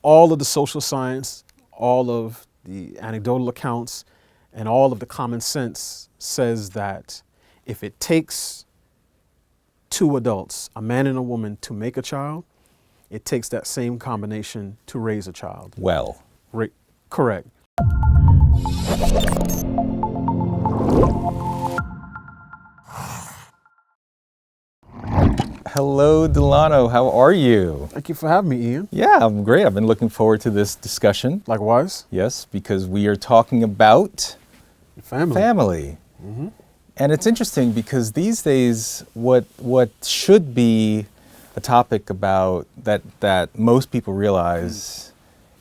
all of the social science, all of the anecdotal accounts, and all of the common sense says that if it takes two adults, a man and a woman, to make a child, it takes that same combination to raise a child. Well. Correct. Hello, Delano. How are you? Thank you for having me, Ian. Yeah, I'm great. I've been looking forward to this discussion. Likewise. Yes, because we are talking about family. Mm-hmm. And it's interesting because these days, what should be a topic about that most people realize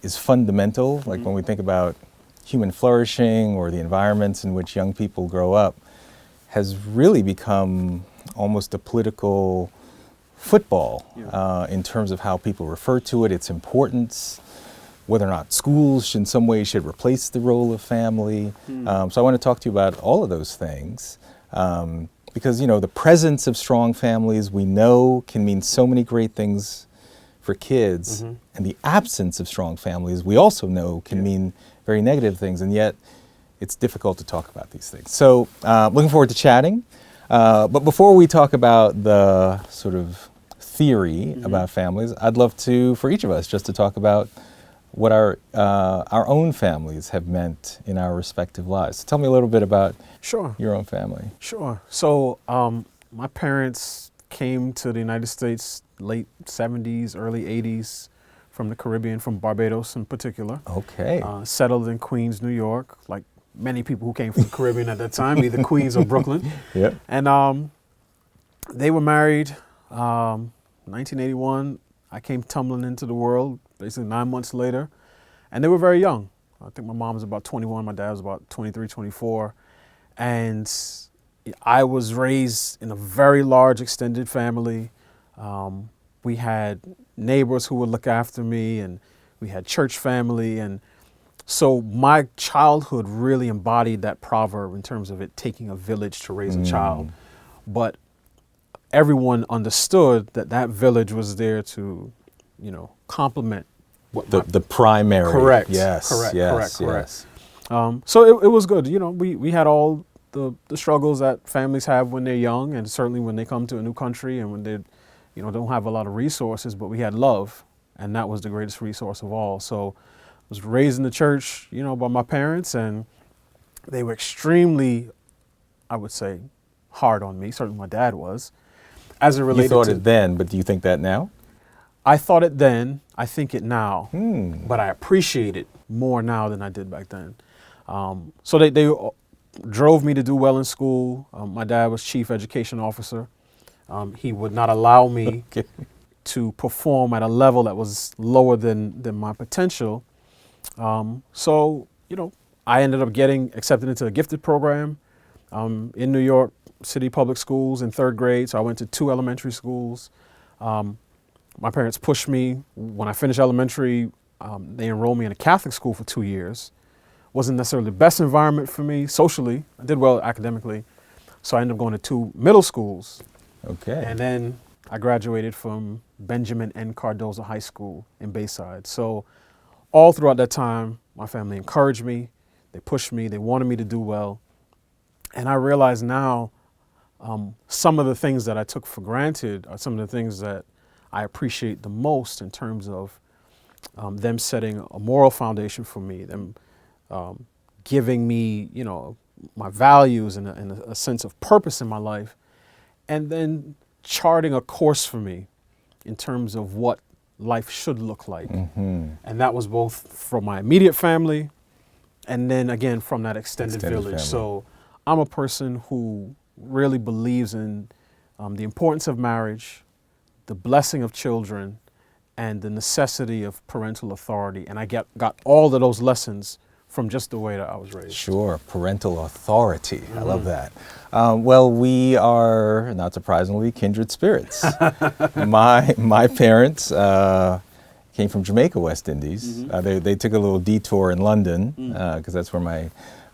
is fundamental, like when we think about human flourishing or the environments in which young people grow up, has really become almost a political football in terms of how people refer to it, its importance, whether or not schools in some way should replace the role of family. So I want to talk to you about all of those things because, you know, the presence of strong families we know can mean so many great things for kids, and the absence of strong families we also know can mean very negative things, and yet it's difficult to talk about these things. So looking forward to chatting. But before we talk about the sort of theory about families, I'd love to, for each of us, just to talk about what our own families have meant in our respective lives. So tell me a little bit about your own family. Sure. So my parents came to the United States late 70s, early 80s from the Caribbean, from Barbados in particular. Okay. Settled in Queens, New York, like many people who came from the Caribbean at that time, either Queens or Brooklyn. Yep. And they were married 1981. I came tumbling into the world basically 9 months later, and they were very young. I think my mom was about 21, my dad was about 23, 24. And I was raised in a very large extended family. We had neighbors who would look after me, and we had church family. And so my childhood really embodied that proverb in terms of it taking a village to raise a child. But everyone understood that that village was there to, you know, complement what the primary. Correct. Yes. Correct. Yes. So it was good. You know, we had all the struggles that families have when they're young, and certainly when they come to a new country and when they, you know, don't have a lot of resources, but we had love, and that was the greatest resource of all. So I was raised in the church, you know, by my parents, and they were extremely, I would say, hard on me. Certainly my dad was. As it related You thought it then, but do you think that now? I thought it then, I think it now, but I appreciate it more now than I did back then. So they drove me to do well in school. My dad was chief education officer. He would not allow me to perform at a level that was lower than my potential. So, you know, I ended up getting accepted into a gifted program in New York City Public Schools in third grade. So I went to 2 elementary schools. My parents pushed me. When I finished elementary, they enrolled me in a Catholic school for 2 years. Wasn't necessarily the best environment for me socially. I did well academically. So I ended up going to 2 middle schools. Okay. And then I graduated from Benjamin N. Cardozo High School in Bayside. So all throughout that time, my family encouraged me. They pushed me. They wanted me to do well. And I realize now some of the things that I took for granted are some of the things that I appreciate the most in terms of them setting a moral foundation for me, them giving me, you know, my values and a sense of purpose in my life, and then charting a course for me in terms of what life should look like. And that was both from my immediate family and then again from that extended village. Family. So I'm a person who really believes in the importance of marriage, the blessing of children, and the necessity of parental authority. And I got all of those lessons from just the way that I was raised. Sure, parental authority. I love that. Well, we are, not surprisingly, kindred spirits. My parents came from Jamaica, West Indies. They took a little detour in London because that's where my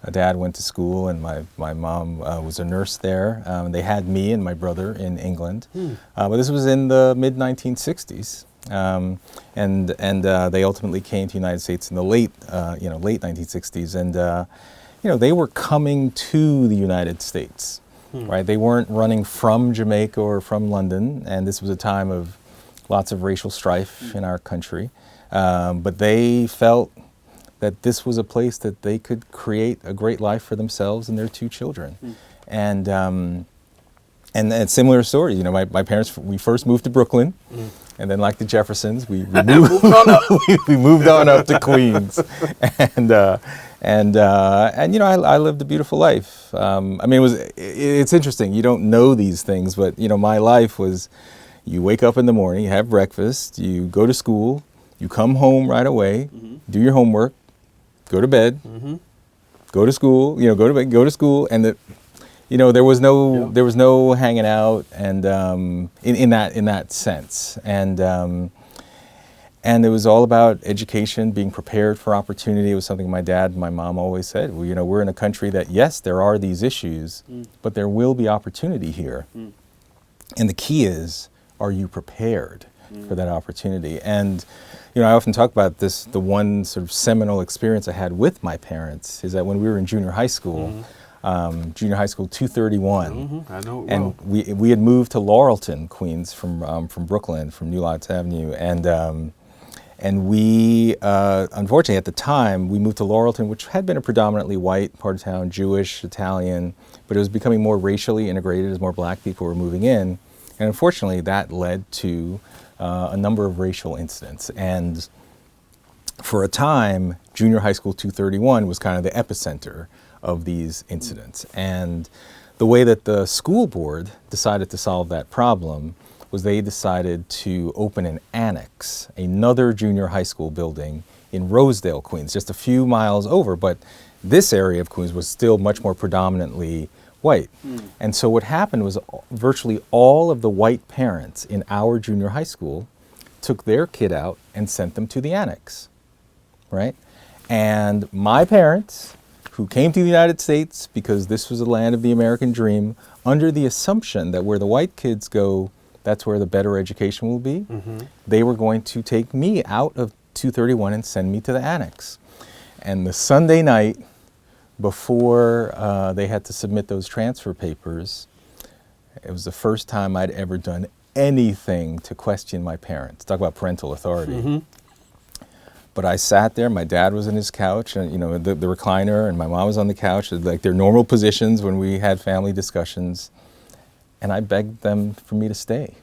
dad went to school, and my mom was a nurse there. They had me and my brother in England. But this was in the mid-1960s. And they ultimately came to the United States in the late 1960s, and they were coming to the United States, right? They weren't running from Jamaica or from London, and this was a time of lots of racial strife in our country, but they felt that this was a place that they could create a great life for themselves and their two children. And a similar story, my parents, we first moved to Brooklyn, and then like the Jeffersons, we moved on up. we moved on up to Queens, and I lived a beautiful life. It's interesting. You don't know these things, but my life was, you wake up in the morning, you have breakfast, you go to school, you come home right away, do your homework, go to bed, go to school, go to bed, go to school, and there was no hanging out, and in that sense, and it was all about education, being prepared for opportunity. It was something my dad and my mom always said. Well, we're in a country that, yes, there are these issues, but there will be opportunity here, and the key is, are you prepared for that opportunity? And I often talk about this. The one sort of seminal experience I had with my parents is that when we were in junior high school. Junior high school 231, I know it and well. we had moved to Laurelton, Queens, from Brooklyn, from New Lots Avenue, and we unfortunately at the time we moved to Laurelton, which had been a predominantly white part of town, Jewish, Italian, but it was becoming more racially integrated as more black people were moving in, and unfortunately that led to a number of racial incidents. And for a time, junior high school 231 was kind of the epicenter of these incidents. And the way that the school board decided to solve that problem was they decided to open an annex, another junior high school building in Rosedale, Queens, just a few miles over, but this area of Queens was still much more predominantly white. And so what happened was virtually all of the white parents in our junior high school took their kid out and sent them to the annex, right? And my parents, who came to the United States because this was the land of the American dream, under the assumption that where the white kids go, that's where the better education will be, they were going to take me out of 231 and send me to the annex. And the Sunday night before they had to submit those transfer papers, it was the first time I'd ever done anything to question my parents. Talk about parental authority. But I sat there, my dad was in his couch, and the recliner, and my mom was on the couch, like their normal positions when we had family discussions, and I begged them for me to stay.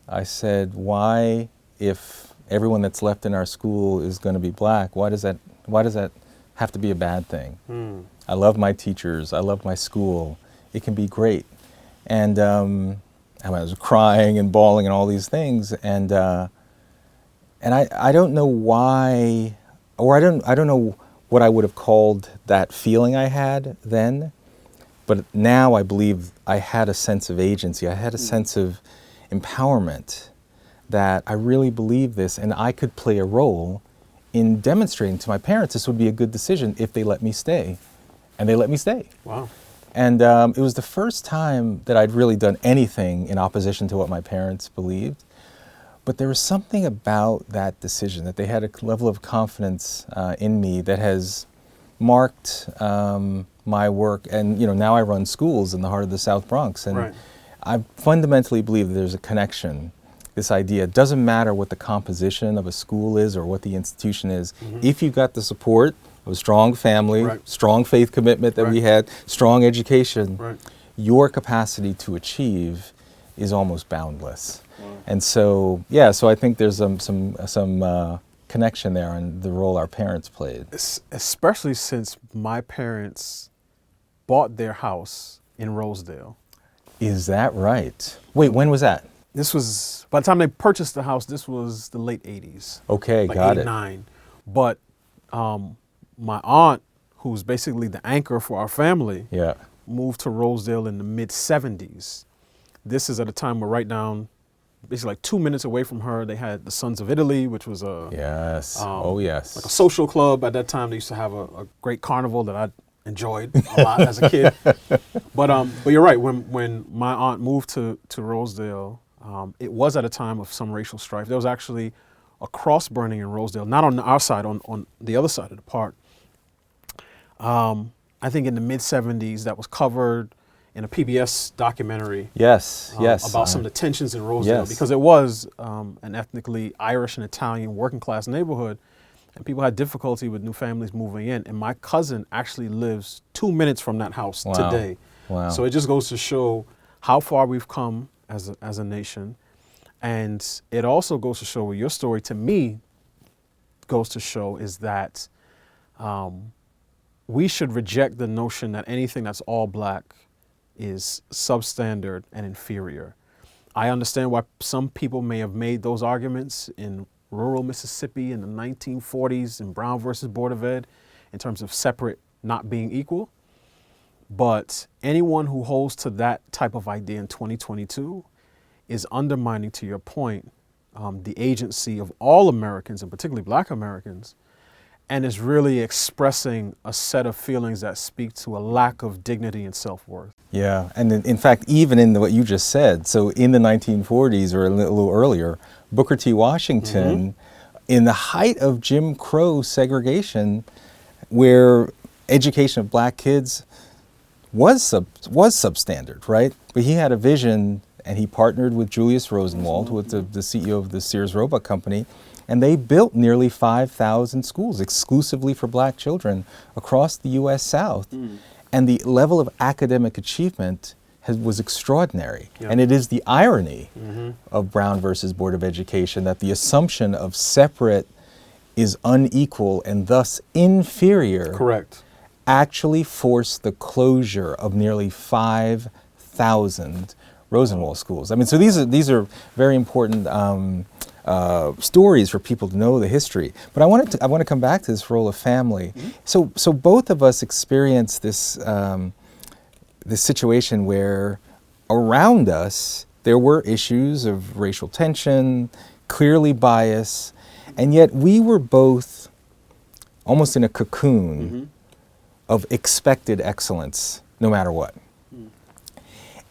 I said, why, if everyone that's left in our school is going to be black, why does that have to be a bad thing? I love my teachers, I love my school, it can be great. And I was crying and bawling and all these things, and I don't know why, or I don't know what I would have called that feeling I had then, but now I believe I had a sense of agency. I had a sense of empowerment that I really believe this, and I could play a role in demonstrating to my parents this would be a good decision if they let me stay, and they let me stay. Wow. And it was the first time that I'd really done anything in opposition to what my parents believed. But there was something about that decision, that they had a level of confidence in me that has marked my work. And now I run schools in the heart of the South Bronx, and I fundamentally believe that there's a connection. This idea, it doesn't matter what the composition of a school is or what the institution is. If you've got the support of a strong family, strong faith commitment that we had, strong education, your capacity to achieve is almost boundless. And so, so I think there's some connection there and the role our parents played. Especially since my parents bought their house in Rosedale. Is that right? Wait, when was that? This was, by the time they purchased the house, this was the late 80s. Okay, like got 89. But my aunt, who's basically the anchor for our family, moved to Rosedale in the mid 70s. This is at a time where right down, basically like 2 minutes away from her, they had the Sons of Italy, which was a like a social club. At that time, they used to have a great carnival that I enjoyed a lot as a kid. But you're right. When my aunt moved to Rosedale, it was at a time of some racial strife. There was actually a cross burning in Rosedale, not on our side, on the other side of the park. I think in the mid-'70s, that was covered in a PBS documentary. Yes, yes. About some of the tensions in Rosedale, yes. because it was an ethnically Irish and Italian working class neighborhood, and people had difficulty with new families moving in. And my cousin actually lives 2 minutes from that house today. Wow. So it just goes to show how far we've come as a nation. And it also goes to show, what your story to me goes to show, is that we should reject the notion that anything that's all black is substandard and inferior. I understand why some people may have made those arguments in rural Mississippi in the 1940s in Brown versus Board of Ed in terms of separate not being equal. But anyone who holds to that type of idea in 2022 is undermining, to your point, the agency of all Americans, and particularly black Americans, and is really expressing a set of feelings that speak to a lack of dignity and self-worth. Yeah, and in fact, even in what you just said, so in the 1940s or a little earlier, Booker T. Washington, in the height of Jim Crow segregation, where education of black kids was substandard, right? But he had a vision, and he partnered with Julius Rosenwald, who was the CEO of the Sears Roebuck Company, and they built nearly 5,000 schools exclusively for black children across the U.S. South. And the level of academic achievement was extraordinary. Yeah. And it is the irony of Brown versus Board of Education that the assumption of separate is unequal and thus inferior. Correct. Actually forced the closure of nearly 5,000 Rosenwald schools. I mean, so these are very important stories for people to know the history. But I want to come back to this role of family. So both of us experienced this this situation where around us there were issues of racial tension, clearly bias, and yet we were both almost in a cocoon of expected excellence, no matter what.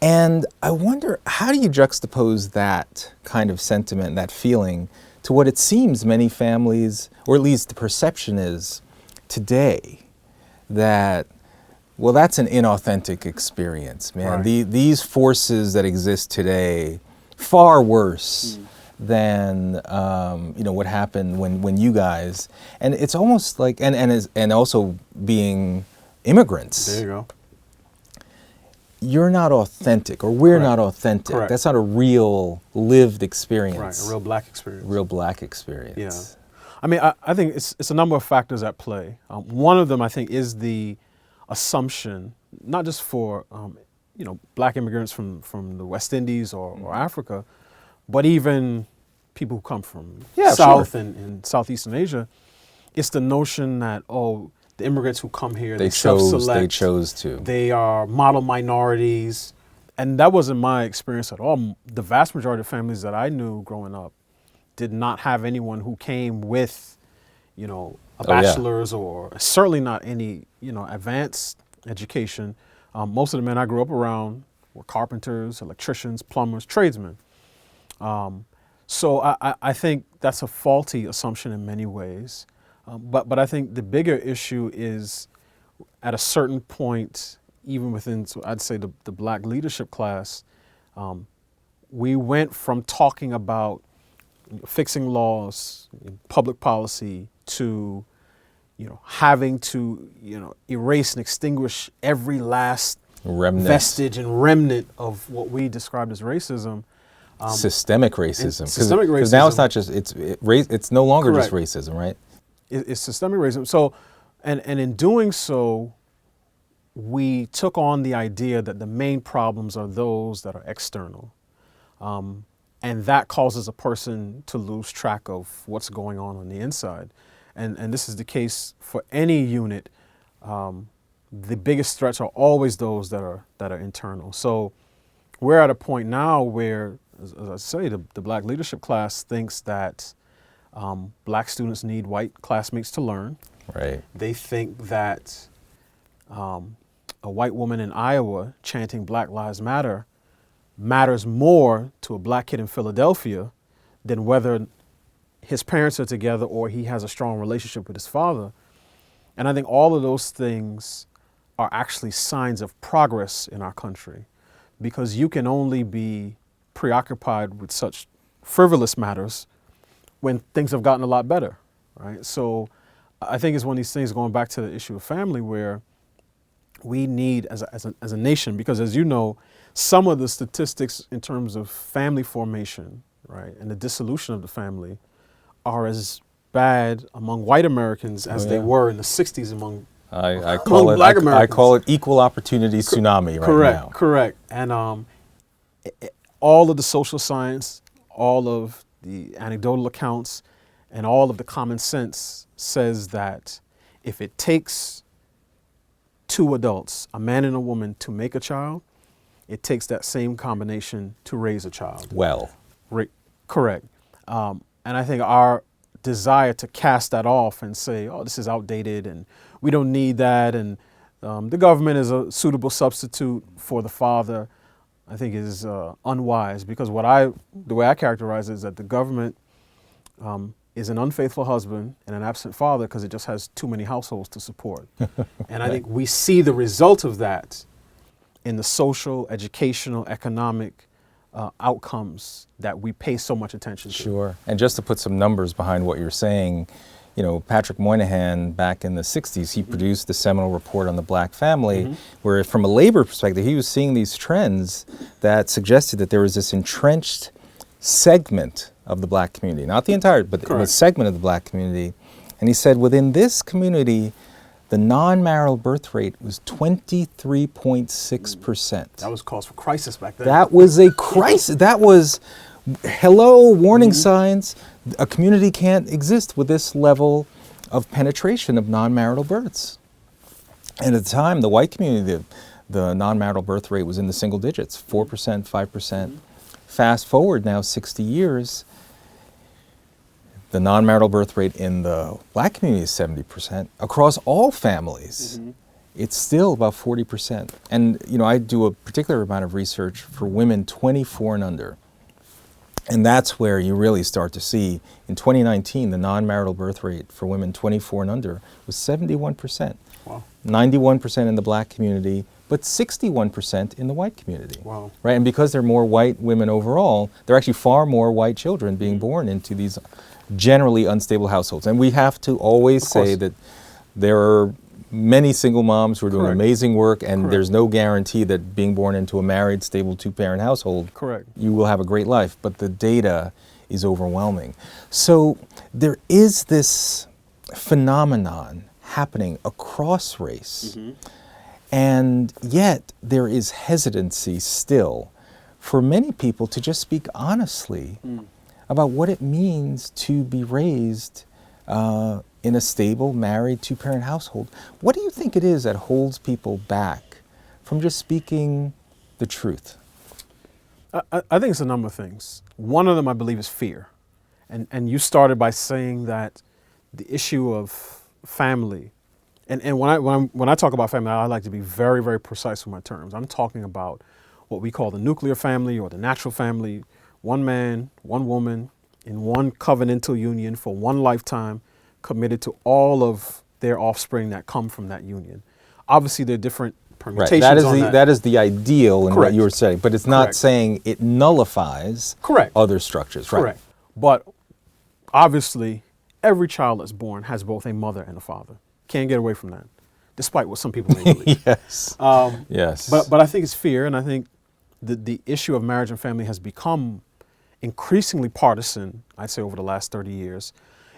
And I wonder, how do you juxtapose that kind of sentiment, that feeling, to what it seems many families, or at least the perception is today, that, well, that's an inauthentic experience, man. Right. These forces that exist today, far worse than what happened when you guys, and it's almost like, and also being immigrants. There you go. You're not authentic, or we're not authentic. Correct. That's not a real lived experience. Right, a real black experience. Real black experience. Yeah. I mean, I think it's a number of factors at play. One of them, I think, is the assumption, not just for black immigrants from the West Indies or Africa, but even people who come from South and Southeastern Asia. It's the notion that, the immigrants who come here, they self-select. They chose to. They are model minorities. And that wasn't my experience at all. The vast majority of families that I knew growing up did not have anyone who came with, a bachelor's or certainly not any, advanced education. Most of the men I grew up around were carpenters, electricians, plumbers, tradesmen. So I think that's a faulty assumption in many ways. But I think the bigger issue is, at a certain point, even within, so I'd say the black leadership class, we went from talking about fixing laws, public policy, to having to erase and extinguish every last vestige and remnant of what we described as racism. Systemic racism. Systemic racism. Because now it's not just it's no longer just racism, right? It's systemic racism. So, and in doing so, we took on the idea that the main problems are those that are external. And that causes a person to lose track of what's going on the inside. And this is the case for any unit. The biggest threats are always those that are internal. So we're at a point now where, as I say, the black leadership class thinks that black students need white classmates to learn. Right. They think that a white woman in Iowa chanting Black Lives Matter matters more to a black kid in Philadelphia than whether his parents are together or he has a strong relationship with his father. And I think all of those things are actually signs of progress in our country, because you can only be preoccupied with such frivolous matters when things have gotten a lot better, right? So I think it's one of these things, going back to the issue of family, where we need as a nation, because as you know, some of the statistics in terms of family formation, right, and the dissolution of the family are as bad among white Americans as they were in the 60s among I call it black Americans. I call it equal opportunity tsunami right now. Correct. And all of the social science, all of the anecdotal accounts, and all of the common sense says that if it takes two adults, a man and a woman, to make a child, it takes that same combination to raise a child. Well. Correct. And I think our desire to cast that off and say, oh, this is outdated and we don't need that, and the government is a suitable substitute for the father, I think is unwise, because the way I characterize it is that the government is an unfaithful husband and an absent father because it just has too many households to support. And I think we see the result of that in the social, educational, economic outcomes that we pay so much attention to. Sure. And just to put some numbers behind what you're saying, you know, Patrick Moynihan, back in the 60s, he produced the seminal report on the black family, where from a labor perspective, he was seeing these trends that suggested that there was this entrenched segment of the black community, not the entire, but a segment of the black community. And he said within this community, the non-marital birth rate was 23.6%. That was cause for crisis back then. That was a crisis. That was, hello, warning signs. A community can't exist with this level of penetration of non-marital births. And at the time, the white community, the non-marital birth rate was in the single digits, 4%, 5%. Fast forward now 60 years, the non-marital birth rate in the black community is 70%. Across all families, it's still about 40%. And you know, I do a particular amount of research for women 24 and under. And that's where you really start to see, in 2019, the non-marital birth rate for women 24 and under was 71%. Wow. 91% in the black community, but 61% in the white community. Wow. Right, and because there are more white women overall, there are actually far more white children being born into these generally unstable households. And we have to always say that there are many single moms who are doing amazing work, and there's no guarantee that being born into a married, stable two-parent household, you will have a great life, but the data is overwhelming. So there is this phenomenon happening across race, and yet there is hesitancy still for many people to just speak honestly about what it means to be raised in a stable, married, two-parent household. What do you think it is that holds people back from just speaking the truth? I think it's a number of things. One of them, I believe, is fear. And you started by saying that the issue of family, and when I talk about family, I like to be very, very precise with my terms. I'm talking about what we call the nuclear family or the natural family, one man, one woman, in one covenantal union for one lifetime, committed to all of their offspring that come from that union. Obviously, there are different permutations on that. That is the ideal in what you were saying, but it's not saying it nullifies other structures. Correct. But obviously, every child that's born has both a mother and a father. Can't get away from that, despite what some people may believe. Yes. But I think it's fear, and I think the issue of marriage and family has become increasingly partisan, I'd say, over the last 30 years.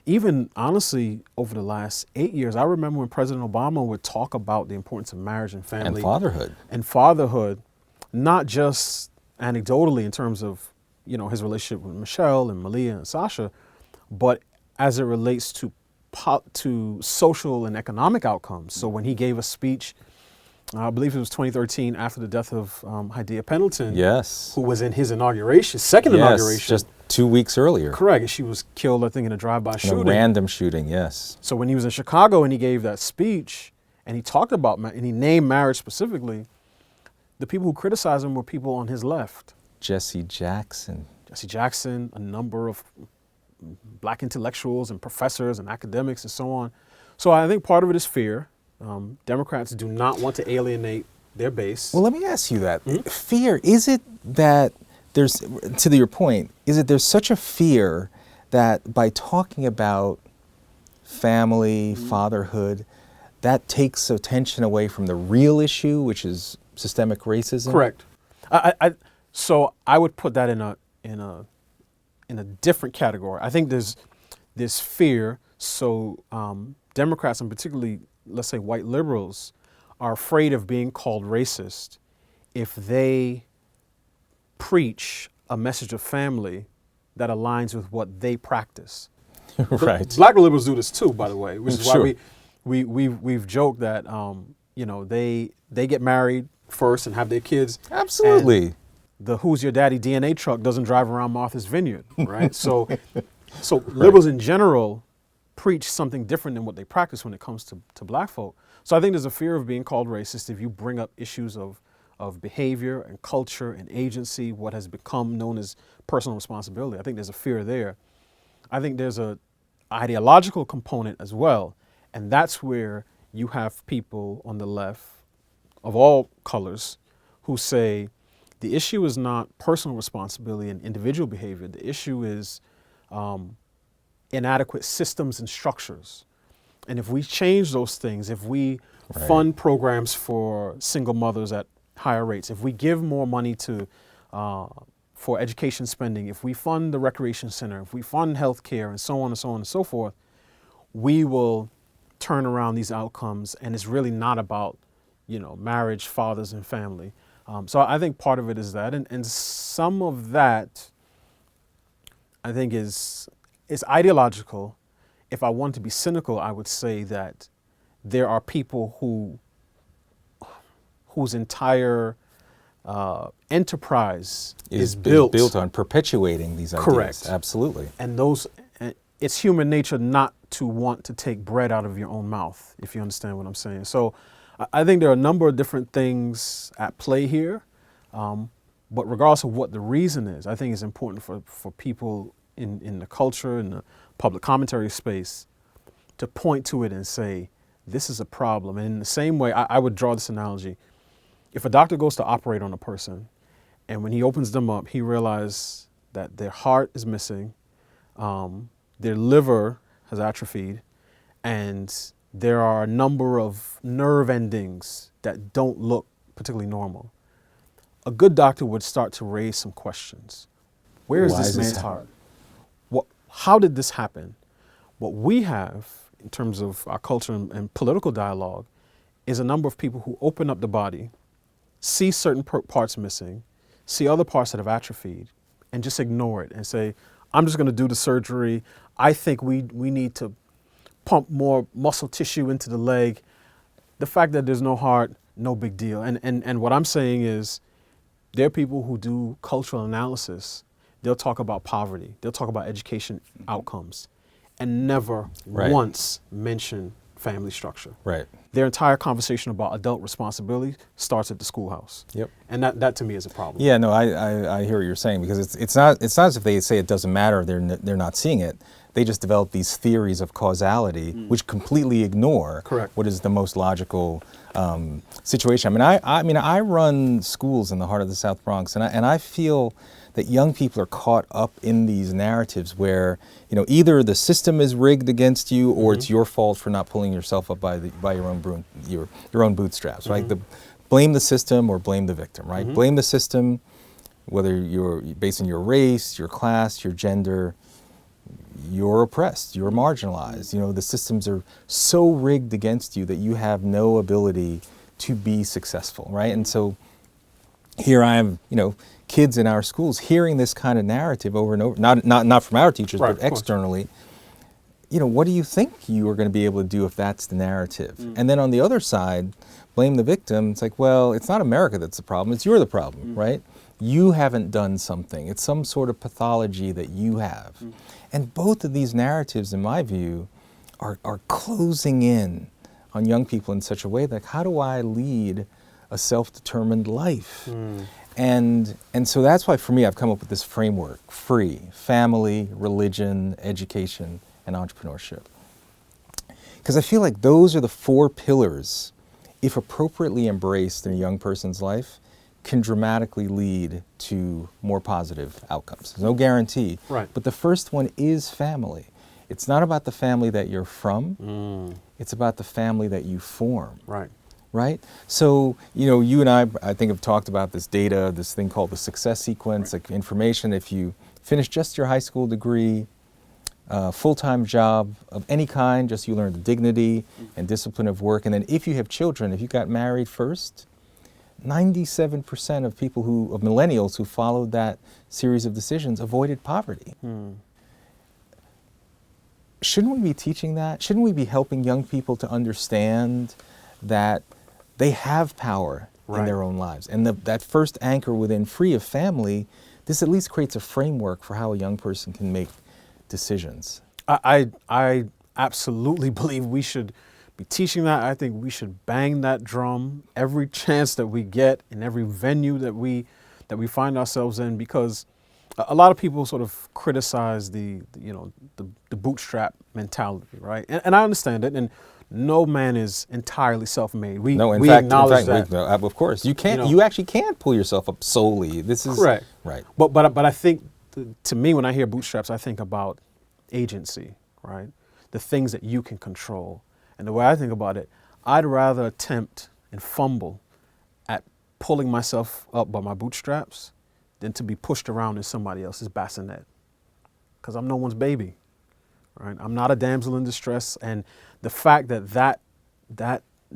Even, honestly, over the last 8 years, I remember when President Obama would talk about the importance of marriage and family. And fatherhood. And fatherhood, not just anecdotally in terms of, you know, his relationship with Michelle and Malia and Sasha, but as it relates to social and economic outcomes. So when he gave a speech, I believe it was 2013, after the death of Hadiya Pendleton, who was in his inauguration, second inauguration. Just 2 weeks earlier. Correct. And she was killed, I think, in a drive-by shooting. A random shooting, yes. So when he was in Chicago and he gave that speech and he talked about, and he named marriage specifically, the people who criticized him were people on his left. Jesse Jackson. Jesse Jackson, a number of black intellectuals and professors and academics and so on. So I think part of it is fear. Democrats do not want to alienate their base. Well, let me ask you that. Fear, is it that there's, to your point, is it there's such a fear that by talking about family, fatherhood, that takes attention away from the real issue, which is systemic racism? Correct. So I would put that in a different category. I think there's fear. So Democrats, and particularly, let's say, white liberals, are afraid of being called racist if they preach a message of family that aligns with what they practice. Right. Black liberals do this too, by the way, which is Sure. why we've joked that they get married first and have their kids. Absolutely. The Who's Your Daddy DNA truck doesn't drive around Martha's Vineyard, right? So liberals in general preach something different than what they practice when it comes to black folk. So I think there's a fear of being called racist if you bring up issues of behavior and culture and agency, what has become known as personal responsibility. I think there's a fear there. I think there's a ideological component as well, and that's where you have people on the left of all colors who say the issue is not personal responsibility and individual behavior. The issue is inadequate systems and structures. And if we change those things, if we fund programs for single mothers at higher rates, if we give more money to for education spending, if we fund the recreation center, if we fund healthcare and so on and so on and so forth, we will turn around these outcomes. And it's really not about, marriage, fathers, and family. So I think part of it is that, and some of that, I think, is ideological. If I want to be cynical, I would say that there are people whose entire enterprise is built on perpetuating these ideas. Correct. Absolutely. And it's human nature not to want to take bread out of your own mouth, if you understand what I'm saying. So I think there are a number of different things at play here. But regardless of what the reason is, I think it's important for people in the culture, in the public commentary space, to point to it and say, this is a problem. And in the same way, I would draw this analogy. If a doctor goes to operate on a person, and when he opens them up, he realizes that their heart is missing, their liver has atrophied, and there are a number of nerve endings that don't look particularly normal. A good doctor would start to raise some questions. Where is this man's heart? How did this happen? What we have in terms of our culture and political dialogue is a number of people who open up the body, see certain parts missing, see other parts that have atrophied, and just ignore it and say, I'm just going to do the surgery. I think we need to pump more muscle tissue into the leg. The fact that there's no heart, no big deal. And what I'm saying is there are people who do cultural analysis. They'll talk about poverty. They'll talk about education outcomes and never once mention family structure. Right. Their entire conversation about adult responsibility starts at the schoolhouse. Yep. And that to me is a problem. Yeah, no, I hear what you're saying, because it's not as if they say it doesn't matter, they're not seeing it. They just develop these theories of causality, which completely ignore what is the most logical situation. I mean, I run schools in the heart of the South Bronx, and I feel that young people are caught up in these narratives where, either the system is rigged against you, or it's your fault for not pulling yourself up by your own bootstraps, right? Blame the system or blame the victim, right? Blame the system, whether you're based on your race, your class, your gender. You're oppressed, you're marginalized. The systems are so rigged against you that you have no ability to be successful, right? And so here I am, kids in our schools hearing this kind of narrative over and over, not from our teachers, but externally. What do you think you are going to be able to do if that's the narrative? And then on the other side, blame the victim. It's like, well, it's not America that's the problem, it's you're the problem, right? You haven't done something. It's some sort of pathology that you have. And both of these narratives, in my view, are closing in on young people in such a way that, how do I lead a self-determined life? And so that's why for me I've come up with this framework: free, family, religion, education, and entrepreneurship. Because I feel like those are the 4 pillars, if appropriately embraced in a young person's life, can dramatically lead to more positive outcomes. There's no guarantee. Right. But the first one is family. It's not about the family that you're from. It's about the family that you form. Right. Right? So, you and I think have talked about this data, this thing called the success sequence, like information. If you finish just your high school degree, full-time job of any kind, just you learn the dignity and discipline of work. And then if you have children, if you got married first, 97% of of millennials who followed that series of decisions avoided poverty. Shouldn't we be teaching that? Shouldn't we be helping young people to understand that they have power in their own lives? And that first anchor within free of family, this at least creates a framework for how a young person can make decisions. I absolutely believe we should be teaching that. I think we should bang that drum every chance that we get in every venue that we find ourselves in, because a lot of people sort of criticize the bootstrap mentality, right? And I understand it. And no man is entirely self-made. We acknowledge that. Of course, you can't. You actually can't pull yourself up solely. This is correct. Right. But I think, to me, when I hear bootstraps, I think about agency, right? The things that you can control. And the way I think about it, I'd rather attempt and fumble at pulling myself up by my bootstraps than to be pushed around in somebody else's bassinet. Because I'm no one's baby, right? I'm not a damsel in distress. And the fact that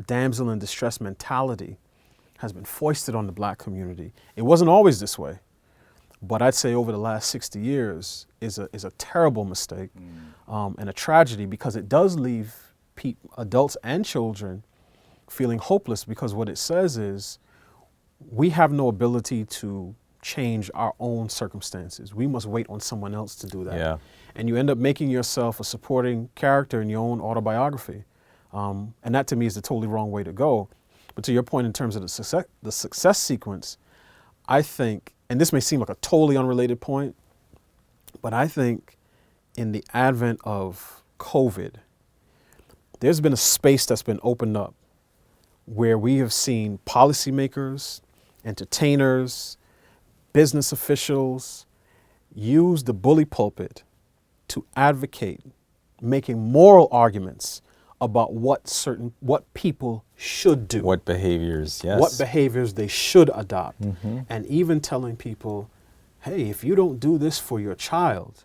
damsel in distress mentality has been foisted on the Black community, it wasn't always this way. But I'd say over the last 60 years is a terrible mistake and a tragedy, because it does leave adults and children feeling hopeless, because what it says is we have no ability to change our own circumstances. We must wait on someone else to do that. Yeah. And you end up making yourself a supporting character in your own autobiography. And that to me is the totally wrong way to go. But to your point in terms of the success sequence, I think, and this may seem like a totally unrelated point, but I think in the advent of COVID, there's been a space that's been opened up where we have seen policymakers, entertainers, business officials use the bully pulpit to advocate making moral arguments about what people should do. What behaviors, yes. What behaviors they should adopt. And even telling people, hey, if you don't do this for your child,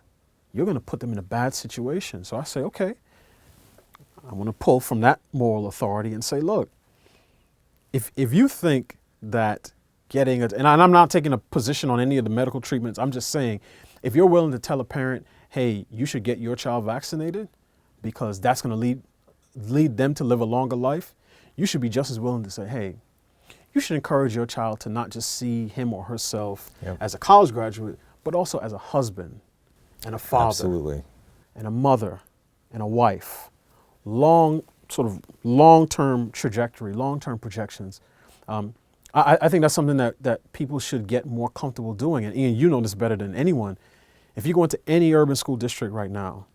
you're going to put them in a bad situation. So I say, okay, I want to pull from that moral authority and say, look, if you think that and I'm not taking a position on any of the medical treatments, I'm just saying, if you're willing to tell a parent, hey, you should get your child vaccinated because that's going to lead them to live a longer life, you should be just as willing to say, hey, you should encourage your child to not just see him or herself as a college graduate, but also as a husband and a father. Absolutely. And a mother and a wife. Long-term trajectory, long-term projections. I think that's something that people should get more comfortable doing. And Ian, you know this better than anyone. If you go into any urban school district right now,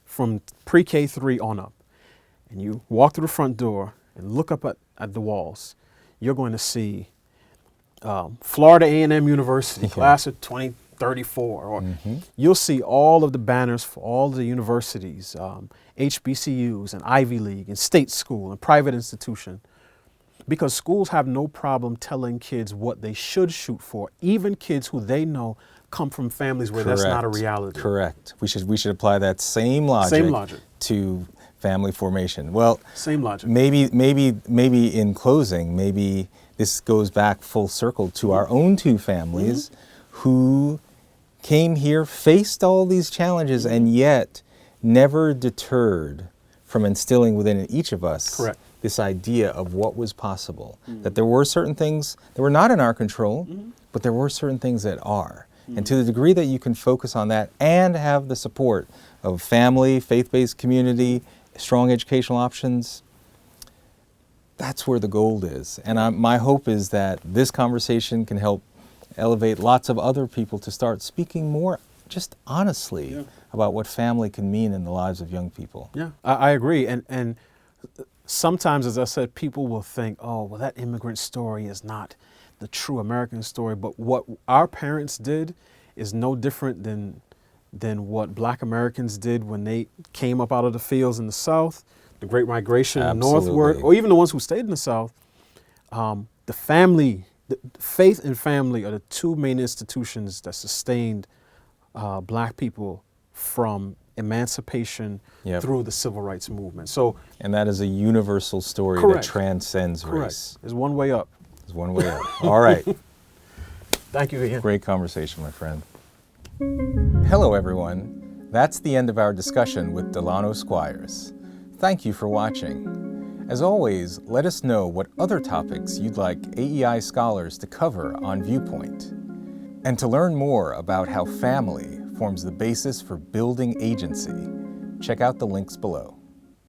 from pre-K 3 on up, and you walk through the front door and look up at the walls, you're going to see Florida A&M University, class of 2034. Or you'll see all of the banners for all the universities, HBCUs and Ivy League and state school and private institution. Because schools have no problem telling kids what they should shoot for, even kids who they know come from families where that's not a reality. Correct. We should apply that same logic to family formation. Well, same logic. Maybe in closing, maybe this goes back full circle to our own two families who came here, faced all these challenges, and yet never deterred from instilling within each of us this idea of what was possible. That there were certain things that were not in our control, but there were certain things that are. And to the degree that you can focus on that and have the support of family, faith-based community, strong educational options, that's where the gold is. And my hope is that this conversation can help elevate lots of other people to start speaking more just honestly about what family can mean in the lives of young people. Yeah, I agree. And sometimes, as I said, people will think, oh, well, that immigrant story is not the true American story. But what our parents did is no different than what Black Americans did when they came up out of the fields in the South, the Great Migration northward, or even the ones who stayed in the South. The family, the faith and family are the two main institutions that sustained Black people from emancipation through the civil rights movement. So, and that is a universal story that transcends race. There's one way up. There's one way up. All right. Thank you again. Great conversation, my friend. Hello, everyone. That's the end of our discussion with Delano Squires. Thank you for watching. As always, let us know what other topics you'd like AEI scholars to cover on Viewpoint. And to learn more about how family forms the basis for building agency, check out the links below.